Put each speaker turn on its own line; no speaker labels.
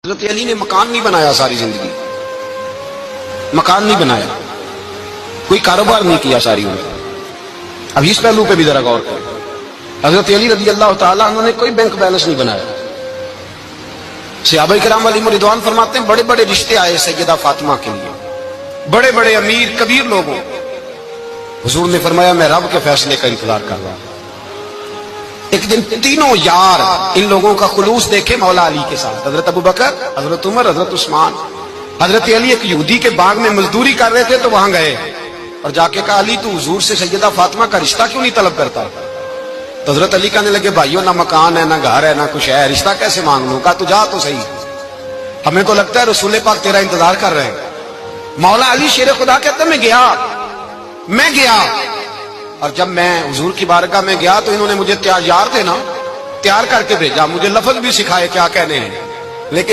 حضرت علی نے مکان نہیں بنایا ساری زندگی، مکان نہیں بنایا، کوئی کاروبار نہیں کیا ساری عمر۔ اب اس پہلو پہ بھی ذرا غور کریں، حضرت علی رضی اللہ تعالیٰ عنہ نے کوئی بینک بیلنس نہیں بنایا۔ صحابہ کرام علیہم رضوان فرماتے ہیں بڑے بڑے رشتے آئے سیدہ فاطمہ کے لیے، بڑے بڑے امیر کبیر لوگوں، حضور نے فرمایا میں رب کے فیصلے کا انتظار کر رہا ہوں۔ ایک دن تینوں یار ان لوگوں کا خلوص دیکھے مولا علی کے ساتھ، حضرت ابوبکر، حضرت عمر، حضرت عثمان۔ حضرت علی ایک یہودی کے باغ میں مزدوری کر رہے تھے تو وہاں گئے اور جا کے کہا علی تو حضور سے سیدہ فاطمہ کا رشتہ کیوں نہیں طلب کرتا؟ تو حضرت علی کہنے لگے بھائیو نہ مکان ہے نہ گھر ہے نہ کچھ ہے، رشتہ کیسے مانگ لوں؟ کہا تو جا تو صحیح، ہمیں تو لگتا ہے رسول پاک تیرا انتظار کر رہے ہیں۔ مولا علی شیر خدا کہتے ہیں میں گیا اور جب میں حضور کی بارگاہ میں گیا تو انہوں نے مجھے تیار تھے نا، تیار کر کے بھیجا، مجھے لفظ بھی سکھائے کیا کہنے ہیں۔